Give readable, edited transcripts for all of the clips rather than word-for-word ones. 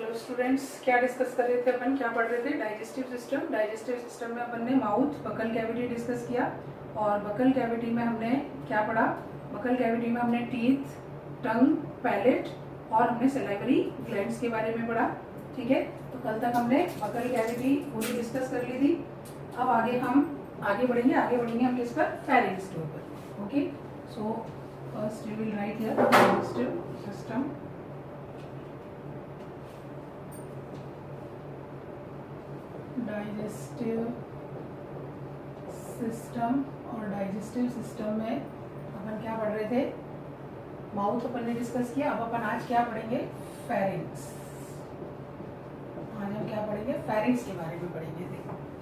Hello students, क्या discuss कर रहे थे अपन, क्या पढ़ रहे थे? Digestive system. डाइजेस्टिव सिस्टम में अपन ने माउथ, बकल कैविटी डिस्कस किया और बकल कैविटी में हमने क्या पढ़ा? बकल कैविटी में हमने टीथ, टंग, पैलेट और हमने सलाइवरी ग्लैंड्स के बारे में पढ़ा। ठीक है, तो कल तक हमने बकल कैविटी पूरी डिस्कस कर ली थी। अब हम आगे बढ़ेंगे हम किस पर? फेरिंग्स के ऊपर। Okay, so first we will write here digestive system. Digestive system, और डाइजेस्टिव सिस्टम में अपन क्या पढ़ रहे थे? माउथ अपन ने डिस्कस किया। अब अपन आज क्या पढ़ेंगे? फेरिंग्स। आज हम क्या पढ़ेंगे? फेरिंग्स के बारे में पढ़ेंगे।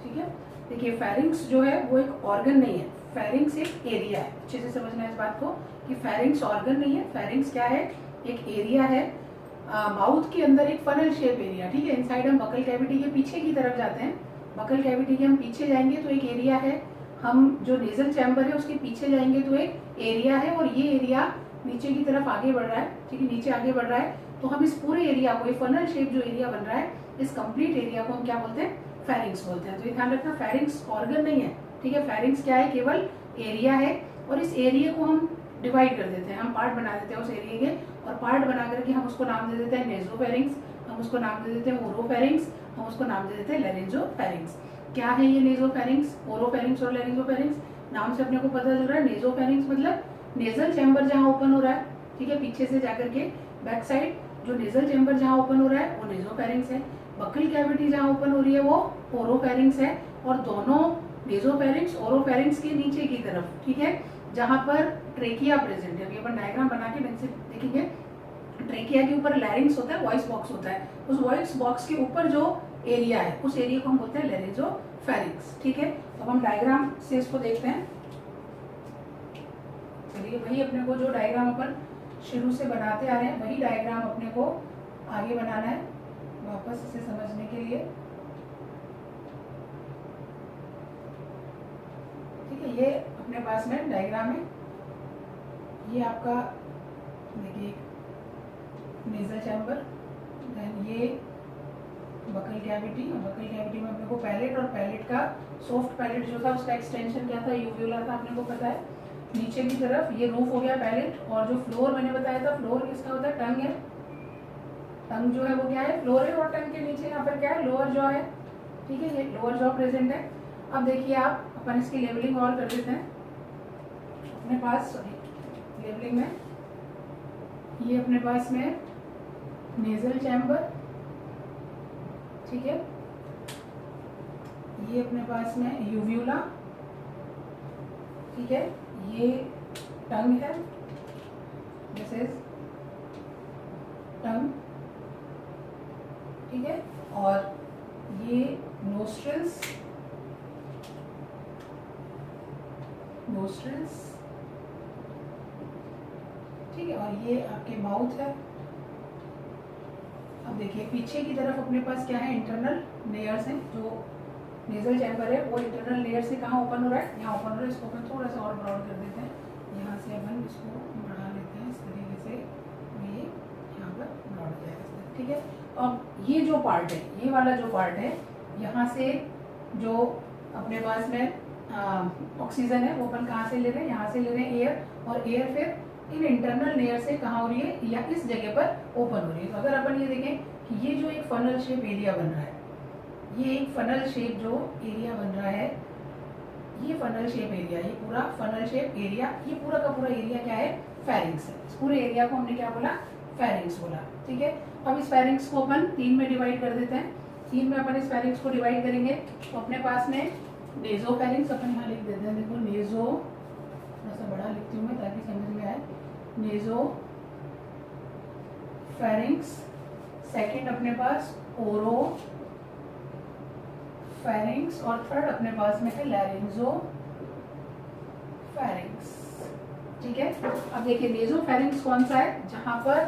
ठीक है, देखिए फेरिंग्स जो है वो एक ऑर्गन नहीं है, फेरिंग्स एक एरिया है। अच्छे से समझना है इस बात को कि फेरिंग्स ऑर्गन नहीं है, फेरिंग्स क्या है? एक एरिया है माउथ के अंदर, एक फनल शेप एरिया। ठीक है, इनसाइड हम बकल कैविटी के पीछे की तरफ जाते हैं। बकल कैविटी के हम पीछे जाएंगे तो एक एरिया है, हम जो नेजल चैम्बर है उसके पीछे जाएंगे तो एक एरिया है, और ये एरिया नीचे की तरफ आगे बढ़ रहा है। ठीक है, नीचे आगे बढ़ रहा है, तो हम इस पूरे एरिया को, फनल शेप जो एरिया बन रहा है, इस कंप्लीट एरिया को हम क्या बोलते हैं? फेरिंग्स बोलते हैं। तो ये ध्यान रखना, फेरिंग्स ऑर्गन नहीं है। ठीक है, फेरिंग्स क्या है? केवल एरिया है, और इस एरिया को हम डिवाइड कर देते हैं, हम पार्ट बना देते हैं उस एरिया के, और पार्ट बना करके हम उसको नाम दे देते हैं नेजोफेरिंग्स, हम उसको नाम दे देते हैं ओरोफेरिंग्स, हम उसको नाम दे देते हैं लेरिंजोफेरिंग्स। क्या है ये नेजोफेरिंग्स, ओरोफेरिंग्स और लेरिंजोफेरिंग्स? नाम से अपने को पता चल रहा है, नेजोफेरिंग्स मतलब नेजल चैम्बर जहाँ ओपन हो रहा है। ठीक है, पीछे से जाकर के बैक साइड जो नेजल चैम्बर जहाँ ओपन हो रहा है वो नेजोफेरिंग्स है। बकल कैविटी जहाँ ओपन हो रही है वो ओरोफेरिंग्स है, और दोनों नेजोफेरिंग्स ओरोफेरिंग्स के नीचे की तरफ, ठीक है, जहाँ पर ट्रेकिया प्रेजेंट है। अभी अपन डायग्राम बना के ढंग से देखेंगे। ट्रेकिया के ऊपर लैरिंग्स होता है, वॉइस बॉक्स होता है, उस वॉइस बॉक्स के ऊपर जो एरिया है उस एरिया को हम बोलते हैं लेरिंजोफेरिंग्स। ठीक है, अब हम डायग्राम से इसको देखते हैं। चलिए, वही अपने को जो डायग्राम अपन शुरू से बनाते आ रहे हैं वही डायग्राम अपने को आगे बनाना है वापस इसे समझने के लिए। ठीक है, ये अपने पास में डायग्राम है। ये आपका देखिए नेजल चैम्बर, देन ये बकल कैविटी, और बकल कैविटी में अपने को पैलेट, और पैलेट का सॉफ्ट पैलेट जो था उसका एक्सटेंशन क्या था? यूव्यूला था, अपने को पता है। नीचे की तरफ ये रूफ हो गया पैलेट, और जो फ्लोर मैंने बताया था, फ्लोर किसका होता है? टंग है। टंग जो है वो क्या है? फ्लोर है, और टंग के नीचे यहाँ पर क्या है? लोअर जॉ है। ठीक है, ये लोअर जॉ प्रेजेंट है। अब देखिए आप, अपन इसकी लेवलिंग और कर देते हैं अपने पास। लेवलिंग में ये अपने पास में नेजल चैम्बर, ठीक है, ये अपने पास में यूव्यूला, ठीक है, ये टंग है, दिस इज टंग, ठीक है, और ये नोस्ट्रिल्स, ठीक है, और ये आपके माउथ है। अब देखिए पीछे की तरफ अपने पास क्या है? इंटरनल लेयर्स हैं। जो नेजल चैम्बर है वो इंटरनल लेयर से कहाँ ओपन हो रहा है? यहाँ ओपन हो रहा है। इसको अपन थोड़ा सा और ब्रॉड कर देते हैं, यहाँ से अपन इसको बढ़ा लेते हैं इस तरीके से, ये यहाँ पर ब्रॉड हो जाएगा। ठीक है, अब ये जो पार्ट है, ये वाला जो पार्ट है, यहाँ से जो अपने पास में ऑक्सीजन है वो अपन कहाँ से ले रहे हैं? यहाँ से ले रहे हैं एयर, और एयर फिर इन इंटरनल लेयर से कहाँ हो रही है? या इस जगह पर ओपन हो रही है। तो अगर अपन ये देखें कि ये जो एक फनल शेप एरिया बन रहा है, ये एक फनल शेप जो एरिया बन रहा है, ये फनल शेप एरिया, ये पूरा फनल शेप एरिया, ये पूरा का पूरा एरिया क्या है? फेरिंग्स है। इस पूरे एरिया को हमने क्या बोला? फेरिंग्स बोला। ठीक है, अब इस फेरिंग्स को अपन 3 में डिवाइड कर देते हैं। 3 में अपन इस फेरिंग्स को डिवाइड करेंगे तो अपने पास में नेजोफेरिंग्स अपन यहाँ लिख देते हैं। देखो नेजो, थोड़ा सा बड़ा लिखती हूँ मैं ताकि समझ में आए। नेजोफेरिंग्स, सेकंड अपने पास ओरोफेरिंग्स, और थर्ड अपने पास में है लैरिंजोफेरिंग्स। ठीक है, अब देखिए नेजोफेरिंग्स कौन सा है? जहां पर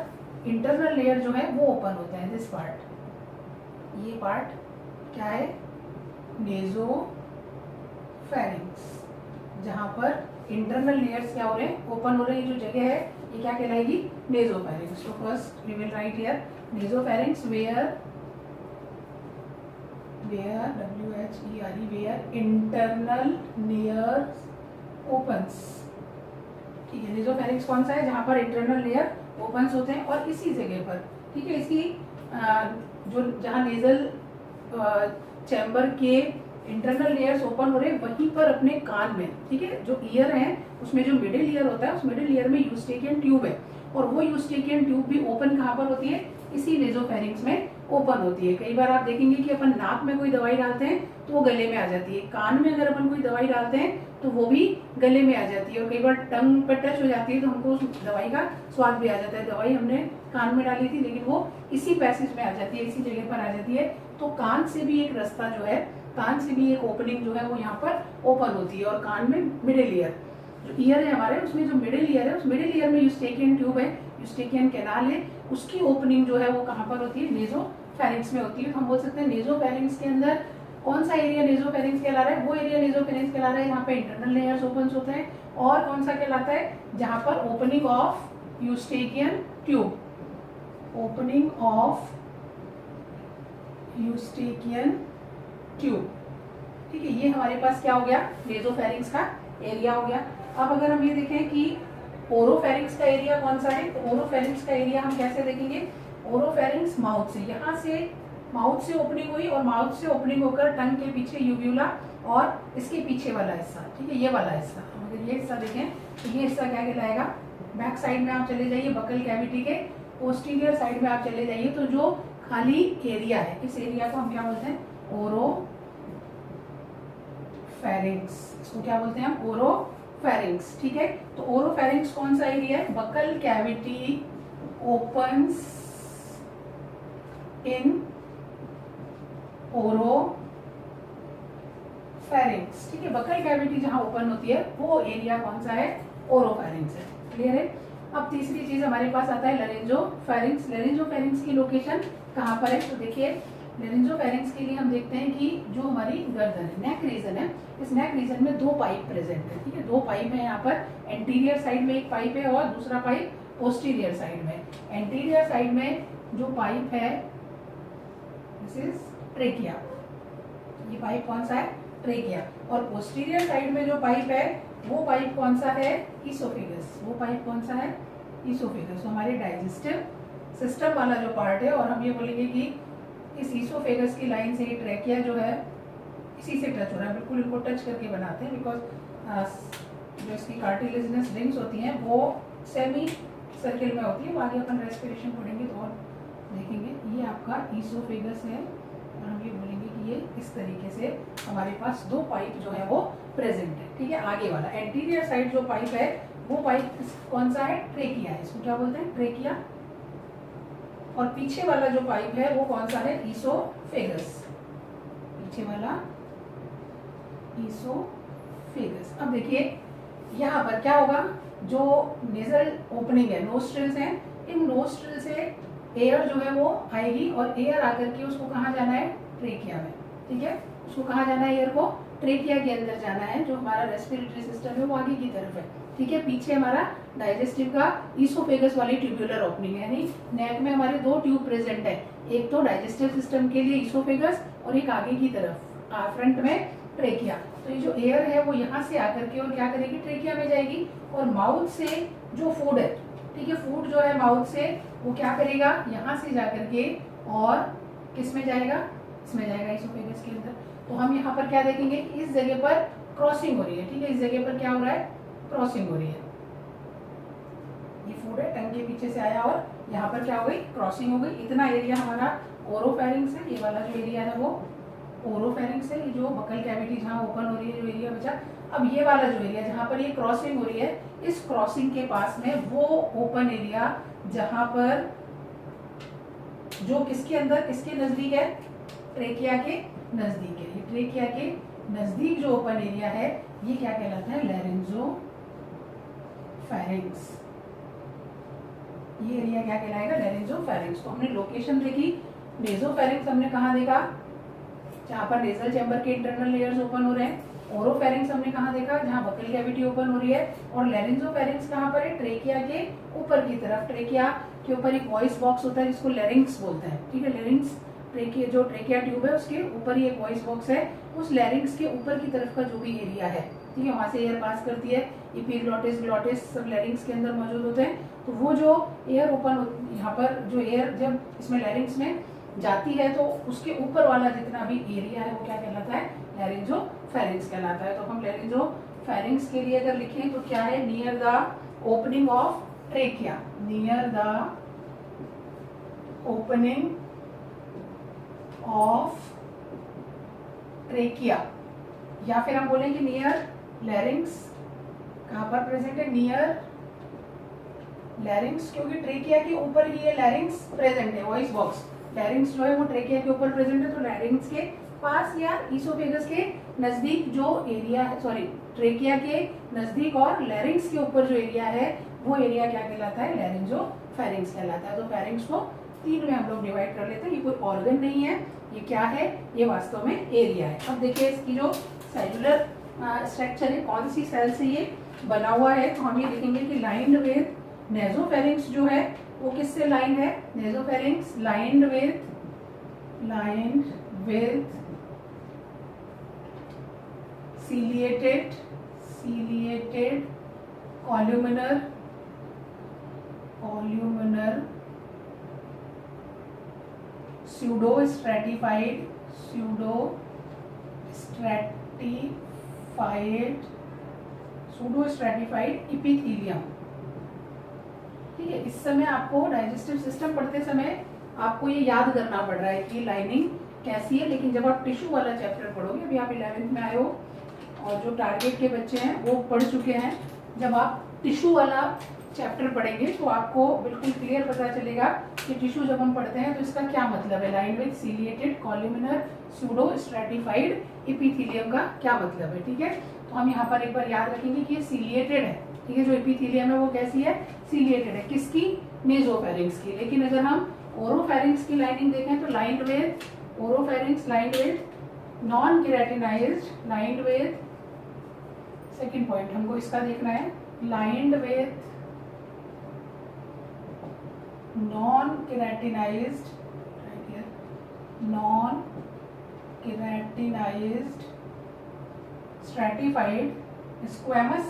इंटरनल लेयर जो है वो ओपन होता है, दिस पार्ट, ये पार्ट क्या है? नेजोफेरिंग्स, जहां पर इंटरनल लेयर्स क्या हो रहे हैं, ओपन हो रहे हैं। ये जो जगह है ये क्या कहलाएगी, नेजोफेरिंक्स। तो first we will write here nasopharynx where WHERE where internal layers opens. ठीक है, नेजोफेरिंक्स कौन सा है, जहां पर इंटरनल लेयर ओपन्स होते हैं। और इसी जगह पर, ठीक है, इसकी जो जहां नेजल चैम्बर के इंटरनल लेयर्स ओपन हो रहे हैं वहीं पर अपने कान में, ठीक है, जो ईयर है उसमें जो मिडिल ईयर होता है उस मिडिल ईयर में यूस्टेकियन ट्यूब है। और वो यूस्टेकियन ट्यूब भी ओपन कहाँ पर होती है, इसी नेजोफेरिंक्स में ओपन होती है। कई बार आप देखेंगे कि अपन नाक में कोई दवाई डालते हैं तो वो गले में आ जाती है, कान में अगर अपन कोई दवाई डालते हैं तो वो भी गले में आ जाती है। और कई बार टंग पर टच हो जाती है तो हमको उस दवाई का स्वाद भी आ जाता है। दवाई हमने कान में डाली थी लेकिन वो इसी पैसेज में आ जाती है, इसी जगह पर आ जाती है। तो कान से भी एक रास्ता जो है, कान से भी एक ओपनिंग जो है वो यहाँ पर ओपन होती है। और कान में मिडिल ईयर, जो ईयर है हमारे उसमें जो मिडिल ईयर है उस मिडिल ईयर में यूस्टेकियन ट्यूब है, यूस्टेकियन कैनाल है, उसकी ओपनिंग जो है वो कहाँ पर होती है, नेजोफेरिंक्स में होती है। हम बोल सकते हैं नेजोफेरिंक्स के अंदर कौन सा एरिया नेजोफेरिंक्स कहला रहा है, वो एरिया नेजोफेरिंक्स कहला रहा है जहाँ पे इंटरनल लेयर्स ओपन होते हैं। और कौन सा कहलाता है, जहाँ पर opening of Eustachian tube, opening of Eustachian tube. ठीक है, ये हमारे पास क्या हो गया, नेजोफेरिंक्स का एरिया हो गया। अब अगर हम ये देखें कि ओरोफेरिंक्स का एरिया कौन सा है, तो ओरोफेरिंक्स का एरिया हम कैसे देखेंगे, ओरोफेरिंक्स माउथ से, यहाँ से माउथ से ओपनिंग हुई और माउथ से ओपनिंग होकर टंग के पीछे यूव्यूला और इसके पीछे वाला हिस्सा, ठीक है, ये वाला हिस्सा। अगर ये हिस्सा देखें तो ये हिस्सा क्या कहलाएगा, बैक साइड में आप चले जाइए, बकल कैविटी के पोस्टीरियर साइड में आप चले जाइए तो जो खाली एरिया है इस एरिया को हम क्या बोलते हैं, ओरोफेरिंक्स। इसको क्या बोलते हैं हम, ओरोफेरिंक्स। ठीक है, तो ओरोफेरिंक्स कौन सा एरिया है, बकल कैविटी ओपन्स इन ओरोफेरिंक्स। ठीक है, बकल कैविटी जहां ओपन होती है वो एरिया कौन सा है, ओरोफेरिंक्स है। क्लियर है। अब तीसरी चीज हमारे पास आता है लैरिंजोफेरिंक्स। लैरिंजोफेरिंक्स की लोकेशन कहाँ पर है, तो देखिए लैरिंजोफेरिंक्स के लिए हम देखते हैं कि जो हमारी गर्दन है, नेक रीजन है, इस नेक रीजन में दो पाइप प्रेजेंट है। ठीक है, दो पाइप है यहाँ पर, एंटीरियर साइड में एक पाइप है और दूसरा पाइप पोस्टीरियर साइड में। एंटीरियर साइड में जो पाइप है दिस इज ट्रेकिया, ये पाइप कौन सा है, ट्रेकिया। और पोस्टीरियर साइड में जो पाइप है वो पाइप कौन सा है, ईसोफेगस। वो पाइप कौन सा है, ईसोफेगस। तो हमारे डाइजेस्टिव सिस्टम वाला जो पार्ट है, और हम ये बोलेंगे कि इस ईसोफेगस की लाइन से ये ट्रेकिया जो है इसी से टच हो रहा है, बिल्कुल इनको टच करके बनाते हैं। बिकॉज जो इसकी कार्टिलेजिनस रिंग्स होती हैं वो सेमी सर्किल में होती है। वो आगे अपन रेस्पिरेशन पढ़ेंगे तो और देखेंगे। ये आपका ईसोफेगस है और हम ये बोलेंगे कि ये इस तरीके से हमारे पास दो पाइप जो है वो प्रेजेंट है। ठीक है, आगे वाला एंटीरियर साइड जो पाइप है वो पाइप कौन सा है, ट्रेकिया है, इसको क्या बोलते हैं, ट्रेकिया। और पीछे वाला जो पाइप है वो कौन सा है, ईसोफेगस, पीछे वाला ईसोफेगस। अब देखिए यहाँ पर क्या होगा, जो नेजल ओपनिंग है, नोस्ट्रिल्स हैं, इन नोस्ट्रिल से एयर जो है वो आएगी और एयर आकर के उसको कहाँ जाना है, ट्रेकिया में। ठीक है, उसको कहाँ जाना है, एयर को ट्रेकिया के अंदर जाना है। जो हमारा रेस्पिरेटरी सिस्टम है वो आगे की तरफ है। ठीक है, पीछे हमारा डाइजेस्टिव का ईसोफेगस वाली ट्यूबुलर ओपनिंग है, यानी नेक में हमारे दो ट्यूब प्रेजेंट है, एक तो डाइजेस्टिव सिस्टम के लिए ईसोफेगस और एक आगे की तरफ फ्रंट में ट्रेकिया। तो ये जो एयर है वो यहाँ से आकर के और क्या करेगी, ट्रेकिया में जाएगी। और माउथ से जो फूड है, ठीक है, फूड जो है माउथ से वो क्या करेगा, यहाँ से जाकर के और किस में जाएगा, इसमें जाएगा, ईसोफेगस के अंदर। तो हम यहाँ पर क्या देखेंगे, इस जगह पर क्रॉसिंग हो रही है। ठीक है, इस जगह पर क्या हो रहा है, क्रॉसिंग हो रही है। ये फूड है, टंग के पीछे से आया और यहाँ पर क्या हो गई, क्रॉसिंग हो गई। इतना एरिया हमारा ओरोफेरिंक्स है। ये वाला जो एरिया है वो ओरोफेरिंक्स है, ये जो बकल कैविटी जहाँ ओपन हो रही है, जो एरिया बचा। अब ये वाला जो एरिया जहाँ पर ये क्रॉसिंग हो रही है, इस क्रॉसिंग के पास में वो ओपन एरिया जहाँ पर जो किसके अंदर, किसके नजदीक है, ट्रेकिया के नजदीक है। ये ट्रेकिया के नजदीक जो ओपन एरिया है ये क्या कहलाता है, लैरिंजोफेरिंक्स। ये एरिया क्या कहलाएगा, लैरिंजोफेरिंक्स। तो हमने लोकेशन देखी, नेजोफेरिंक्स हमने कहाँ देखा, जहाँ पर नेजल चैम्बर के इंटरनल लेयर्स ओपन हो रहे हैं। ओरोफेरिंक्स हमने कहाँ देखा, जहाँ बकल कैविटी ओपन हो रही है, और लैरिंजोफेरिंक्स कहाँ पर है, ट्रेकिया के ऊपर की तरफ। ट्रेकिया के ऊपर एक वॉइस बॉक्स होता है जिसको लैरिंक्स बोलते हैं, ठीक है। लैरिंक्स ट्रेकिया, जो ट्रेकिया ट्यूब है उसके ऊपर ही एक वॉइस बॉक्स है, उस लैरिंक्स के ऊपर की तरफ का जो भी एरिया है, ठीक है, वहां से एयर पास करती है। एपिग्लॉटिस, ग्लॉटिस सब लैरिंक्स के अंदर मौजूद होते हैं। तो वो जो एयर ओपन, यहाँ पर जो एयर जब इसमें लैरिंक्स में जाती है तो उसके ऊपर वाला जितना भी एरिया है वो क्या कहलाता है, लैरिंजोफेरिंक्स कहलाता है। तो हम लैरिंजोफेरिंक्स के लिए अगर लिखें तो क्या है, near the opening of trachea, near the opening of trachea, या फिर हम बोलेंगे नियर लैरिंक्स। कहां पर प्रेजेंट है, नियर लैरिंक्स, क्योंकि ट्रेकिया के ऊपर ही ये लैरिंक्स प्रेजेंट है, वॉइस बॉक्स। लैरिंक्स जो है वो ट्रेकिया के ऊपर प्रेजेंट है, तो लैरिंक्स के पास या ईसोफेगस के नजदीक जो एरिया है, सॉरी ट्रेकिया के नजदीक और लैरिंक्स के ऊपर जो एरिया है वो एरिया क्या कहलाता है, लैरिंजोफेरिंक्स कहलाता है। तो फेरिंक्स को 3 में हम लोग डिवाइड कर लेते हैं। ये कोई ऑर्गन नहीं है, ये क्या है, ये वास्तव में एरिया है। अब देखिए इसकी जो सेलुलर स्ट्रक्चर है, कौन सी सेल से ये बना हुआ है, तो हम ये लिखेंगे कि लाइंड विद नेजोफेरिंक्स जो है वो किससे लाइन है, nasopharynx lined with ciliated columnar pseudostratified epithelium, ठीक है। इस समय आपको डाइजेस्टिव सिस्टम पढ़ते समय आपको ये याद करना पड़ रहा है कि लाइनिंग कैसी है, लेकिन जब आप टिश्यू वाला चैप्टर पढ़ोगे, अभी आप 11th में आए हो और जो टारगेट के बच्चे हैं वो पढ़ चुके हैं, जब आप टिश्यू वाला चैप्टर पढ़ेंगे तो आपको बिल्कुल क्लियर पता चलेगा कि टिश्यू जब हम पढ़ते हैं तो इसका क्या मतलब है, line with ciliated columnar pseudostratified epithelium का क्या मतलब है, ठीक है। तो हम यहाँ पर एक बार याद रखेंगे कि ये सीलिएटेड है, ठीक है। जो इपीथीलियम है वो कैसी है, सीलिएटेड है, किसकी, नेजोफेरिंक्स की। लेकिन अगर हम ओरोफेरिंक्स की लाइनिंग देखें तो lined with oropharynx lined with non keratinised, lined with, second point हमको इसका देखना है, lined with non keratinised, non keratinised stratified squamous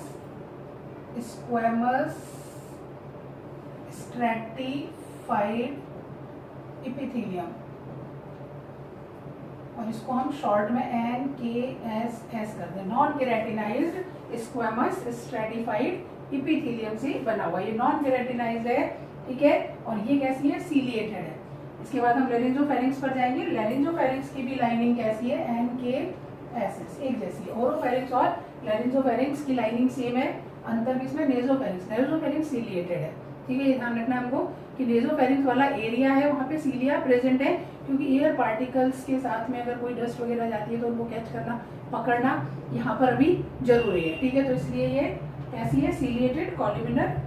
stratified epithelium, और इसको हम शॉर्ट में NKSS करते हैं। Non keratinised squamous stratified epithelium से बना हुआ, ये नॉन केराटिनाइज्ड है, ठीक है, और ये कैसी है, सीलिएटेड है। इसके बाद हम लैरिंजोफेरिंक्स पर जाएंगे। लैरिंजोफेरिंक्स की भी लाइनिंग कैसी है, NKSS, एक जैसी है। ओरोफेरिंक्स और लैरिंजोफेरिंक्स की लाइनिंग सेम है, अंतर किसमें, नेजोफेरिंक्स सीलिएटेड है, ठीक है। ये ध्यान रखना है हमको कि नेजोफेरिंक्स वाला एरिया है वहाँ पे सीलिया प्रेजेंट है, क्योंकि एयर पार्टिकल्स के साथ में अगर कोई डस्ट वगैरह जाती है तो उनको कैच करना, पकड़ना यहाँ पर अभी जरूरी है, ठीक है। तो इसलिए ये कैसी है, सीलिएटेड कॉल्यूमिनर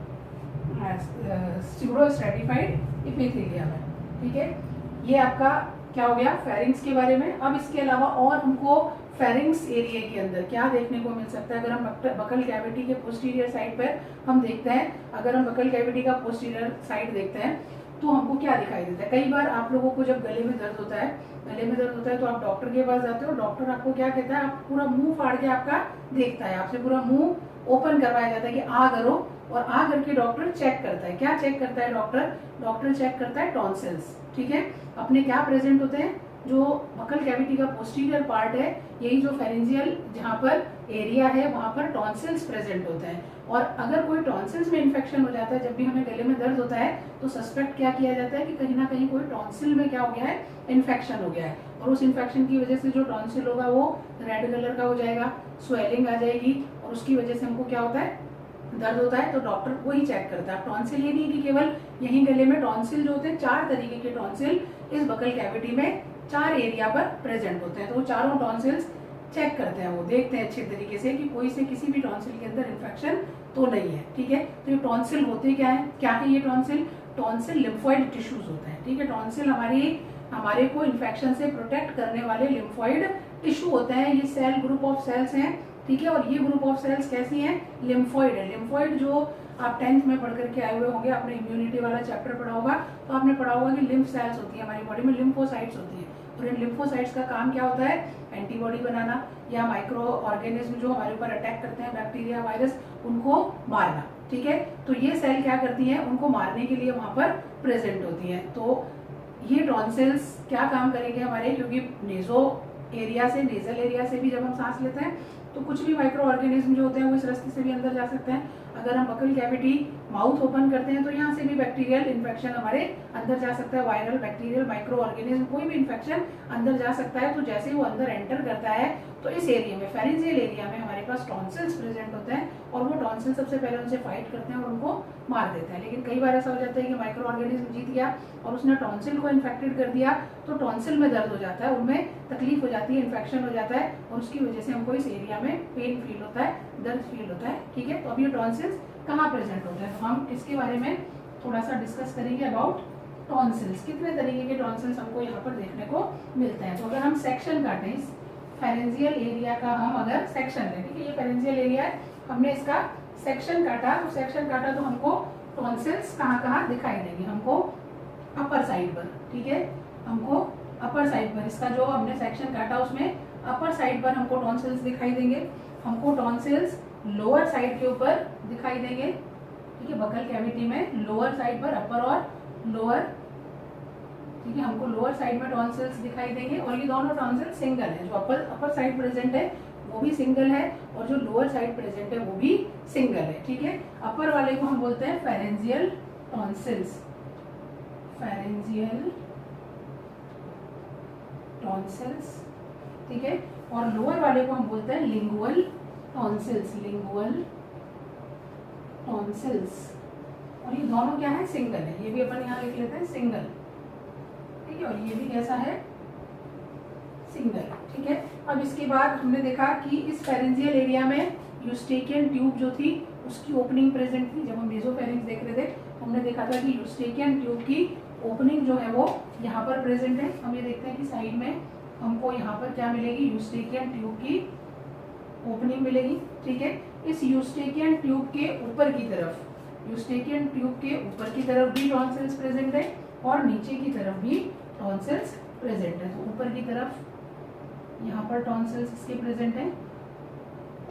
स्यूडो स्ट्रेटिफाइड इपीथीलियम है, ठीक है। ये आपका क्या हो गया, फेरिंक्स के बारे में। अब इसके अलावा और हमको फेरिंक्स एरिया के अंदर क्या देखने को मिल सकता है, अगर हम बकल कैविटी के पोस्टीरियर साइड पर हम देखते हैं, अगर हम बकल कैविटी का पोस्टीरियर साइड देखते हैं तो हमको क्या दिखाई देता है। कई बार आप लोगों को जब गले में दर्द होता है तो आप डॉक्टर के पास जाते हो, डॉक्टर आपको क्या कहता है, आप पूरा मुंह फाड़ के आपका देखता है, आपसे पूरा मुंह ओपन करवाया जाता है कि आ करो, और आ करके डॉक्टर चेक करता है। क्या चेक करता है डॉक्टर चेक करता है टॉन्सिल्स, ठीक है। अपने क्या प्रेजेंट होते हैं, जो बकल कैविटी का पोस्टीरियर पार्ट है, यही जो फेरेंजियल जहाँ पर एरिया है वहाँ पर टॉन्सिल्स प्रेजेंट होते हैं। और अगर कोई टॉन्सिल्स में इन्फेक्शन हो जाता है, जब भी हमें गले में दर्द होता है तो सस्पेक्ट क्या किया जाता है कि कहीं ना कहीं कोई टॉन्सिल में क्या हो गया है, इन्फेक्शन हो गया है, और उस इन्फेक्शन की वजह से जो टॉन्सिल होगा वो रेड कलर का हो जाएगा, स्वेलिंग आ जाएगी, और उसकी वजह से हमको क्या होता है, दर्द होता है। तो डॉक्टर वही चेक करता है। टॉन्सिल ये नहीं कि केवल यहीं गले में, टॉन्सिल जो होते हैं 4 तरीके के टॉन्सिल इस बकल कैविटी में 4 एरिया पर प्रेजेंट होते हैं। तो वो चारों टॉन्सिल्स चेक करते हैं, वो देखते हैं अच्छे तरीके से कि कोई से किसी भी टॉन्सिल के अंदर इन्फेक्शन तो नहीं है, ठीक है। तो ये टॉन्सिल होते क्या है ये टॉन्सिल लिम्फॉइड टिश्यूज होते हैं, ठीक है। टॉन्सिल हमारे को इन्फेक्शन से प्रोटेक्ट करने वाले लिम्फॉइड टिश्यू होते हैं। ये सेल ग्रुप ऑफ सेल्स हैं ठीक है। और ये ग्रुप ऑफ सेल्स कैसी हैं, लिम्फोइड है। लिम्फोइड जो आप 10th में पढ़ करके आए हुए होंगे, आपने इम्यूनिटी वाला चैप्टर पढ़ा होगा, तो आपने पढ़ा होगा कि लिम्फ सेल्स होती है हमारी बॉडी में, लिम्फोसाइट्स होती है। और इन लिम्फोसाइट्स का काम क्या होता है, एंटीबॉडी बनाना या माइक्रो ऑर्गेनिज्म जो हमारे ऊपर अटैक करते हैं, बैक्टीरिया वायरस, उनको मारना। ठीक है, तो ये सेल क्या करती हैं, उनको मारने के लिए वहां पर प्रेजेंट होती हैं। तो ये टॉन्सिल्स क्या काम करेंगे हमारे, क्योंकि नेजो एरिया से, नेजल एरिया से भी जब हम सांस लेते हैं तो कुछ भी माइक्रो ऑर्गेनिज्म जो होते हैं वो इस रास्ते से भी अंदर जा सकते हैं। अगर हम बकल कैविटी माउथ ओपन करते हैं तो यहाँ से भी बैक्टीरियल इन्फेक्शन हमारे अंदर जा सकता है, वायरल, बैक्टीरियल, माइक्रो ऑर्गेनिज्म, कोई भी इन्फेक्शन अंदर जा सकता है। तो जैसे वो अंदर एंटर करता है तो इस एरिया में, फेरेंजियल एरिया में हमारे पास टॉन्सिल्स प्रेजेंट होते हैं और वो टॉन्सिल सबसे पहले उनसे फाइट करते हैं और उनको मार देते हैं। लेकिन कई बार ऐसा हो जाता है कि माइक्रो ऑर्गेनिज्म जीत गया और उसने टॉन्सिल को इन्फेक्टेड कर दिया, तो टॉन्सिल में दर्द हो जाता है, उनमें तकलीफ हो जाती है, इन्फेक्शन हो जाता है और उसकी वजह से हमको इस एरिया में पेन फील होता है, दर्द फील होता है। ठीक है, तो अब ये टॉन्सिल्स कहाँ प्रेजेंट होते हैं, तो हम इसके बारे में थोड़ा सा डिस्कस करेंगे अबाउट टॉन्सिल्स। कितने तरीके के टॉन्सिल्स हमको यहाँ पर देखने को मिलते हैं। तो अगर हम सेक्शन काटें इस फेरेंजियल एरिया का, हम अगर सेक्शन लें, ठीक है, ये फेरेंजियल एरिया है, हमने इसका सेक्शन काटा, तो सेक्शन काटा तो हमको टॉन्सिल्स कहाँ कहाँ दिखाई देंगे, हमको अपर साइड पर। ठीक है, हमको अपर साइड पर, इसका जो हमने सेक्शन काटा उसमें अपर साइड पर हमको टॉन्सिल्स दिखाई देंगे। हमको टॉन्सिल्स लोअर साइड के ऊपर दिखाई देंगे। ठीक है, बकल कैविटी में लोअर साइड पर, अपर और लोअर। ठीक है, हमको लोअर साइड में टॉन्सिल्स दिखाई देंगे और ये दोनों टॉन्सिल सिंगल है। जो अपर साइड प्रेजेंट है वो भी सिंगल है और जो लोअर साइड प्रेजेंट है वो भी सिंगल है। ठीक है, अपर वाले को हम बोलते हैं फेरेंजियल टॉन्सिल्स, फेरेंजियल टॉन्सिल्स। ठीक है, और लोअर वाले को हम बोलते हैं लिंगुअल टॉन्सिल्स, लिंगुअल टॉन्सिल्स। और ये दोनों क्या है, सिंगल है, ये भी अपन यहाँ लिख लेते हैं सिंगल। ठीक है, और ये भी कैसा है, सिंगल। ठीक है, अब इसके बाद हमने देखा कि इस फेरेंजियल एरिया में यूस्टेकियन ट्यूब जो थी उसकी ओपनिंग प्रेजेंट थी। जब हम नेसोफेरिंक्स देख रहे थे हमने देखा था कि यूस्टेकियन ट्यूब की ओपनिंग जो है वो यहाँ पर प्रेजेंट है। हम ये देखते हैं कि साइड में हमको यहाँ पर क्या मिलेगी, यूस्टेकियन ट्यूब की ओपनिंग मिलेगी। ठीक है, इस यूस्टेकियन ट्यूब के ऊपर की तरफ, यूस्टेकियन ट्यूब के ऊपर की तरफ भी टॉन्सिल्स प्रेजेंट है और नीचे की तरफ भी टॉन्सिल्स प्रेजेंट है। तो ऊपर की तरफ यहाँ पर टॉन्सिल्स इसके प्रेजेंट है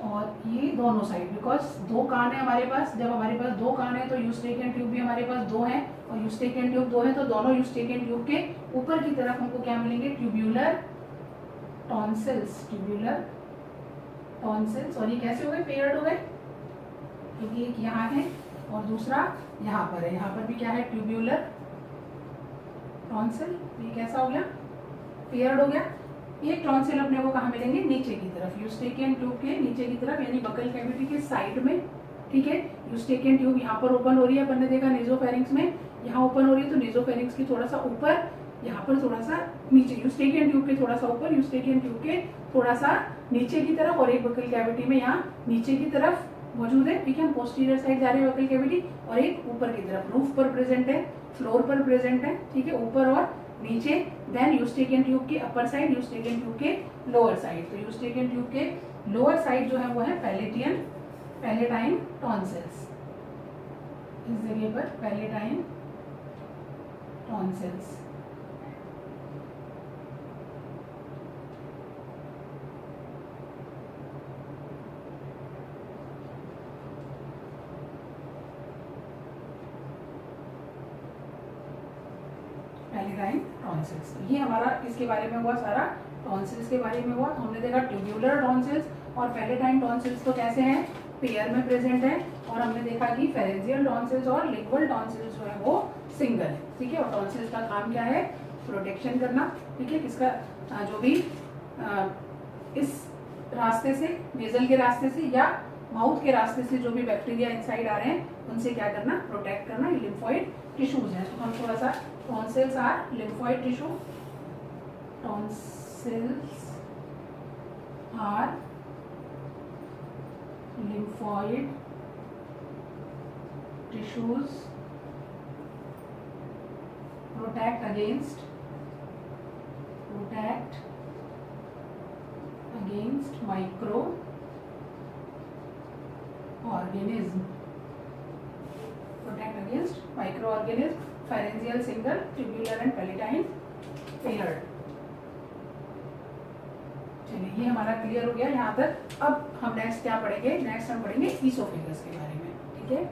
और ये दोनों साइड, बिकॉज दो कान है हमारे पास। जब हमारे पास दो कान है तो यूस्टेकियन ट्यूब भी हमारे पास दो है और यूस्टेकियन ट्यूब दो है, तो दोनों यूस्टेकियन ट्यूब के ऊपर की तरफ हमको क्या मिलेंगे, ट्यूब्यूलर टॉन्सिल्स, ट्यूब्यूलर टॉन्सिल्स। और ये कैसे हो गए, पेयर्ड हो गए, क्योंकि एक यहाँ है और दूसरा यहाँ पर है। यहाँ पर भी क्या है, ट्यूब्यूलर टॉन्सिल। ये कैसा हो गया, पेयर्ड हो गया। एक टॉन्सिल अपने को कहाँ मिलेंगे, नीचे की तरफ, यूस्टेकियन ट्यूब के नीचे की तरफ, यानी बकल कैविटी के साइड में। ठीक है, यूस्टेकियन ट्यूब यहाँ पर ओपन हो रही है, अपन ने देखा नेसोफेरिंक्स में यहाँ ओपन हो रही है, तो नेसोफेरिंक्स की थोड़ा सा ऊपर, यहाँ पर थोड़ा सा नीचे, यूस्टेकियन ट्यूब के थोड़ा सा ऊपर, यूस्टेकियन ट्यूब के थोड़ा सा नीचे की तरफ, और एक बकल कैविटी में यहाँ नीचे की तरफ मौजूद है। ठीक है, हम पोस्टीरियर साइड जा रहे हैं बकल कैविटी, और एक ऊपर की तरफ रूफ पर प्रेजेंट है, फ्लोर पर प्रेजेंट है। ठीक है, ऊपर और नीचे। देन यूस्टेकियन ट्यूब के अपर साइड, यूस्टेकियन ट्यूब के लोअर साइड। तो यूस्टेकियन ट्यूब के लोअर साइड जो है वो है पैलेटाइन टॉन्सिल्स, इस जगह पर पैलेटाइन टॉन्सिल्स। पैलेटाइन टॉन्सिल्स, ये हमारा इसके बारे में हुआ सारा, टॉन्सिल्स के बारे में हुआ। तो हमने देखा ट्यूब्यूलर टॉन्सिल्स और पैलेटाइन टॉन्सिल्स तो कैसे हैं, पेयर में प्रेजेंट है। और हमने देखा कि फेरेंजियल टॉन्सिल्स और लिंगुअल टॉन्सिल्स जो है वो सिंगल है। ठीक है, और टॉन्सिल्स का काम क्या है, प्रोटेक्शन करना। ठीक है, किसका, जो भी इस रास्ते से, नेजल के रास्ते से या माउथ के रास्ते से जो भी बैक्टीरिया इनसाइड आ रहे हैं उनसे क्या करना, प्रोटेक्ट करना। ये लिम्फोइड टिश्यूज हैं। तो हम थोड़ा सा, tonsils are lymphoid tissue, tonsils are lymphoid tissues, protect against micro organism, protect against micro organism, pharyngeal single, tubular and palatine paired. चलिए ये हमारा क्लियर हो गया यहाँ तक। अब हम नेक्स्ट क्या पढ़ेंगे, नेक्स्ट हम पढ़ेंगे ईसोफेगस के बारे में, ठीक है।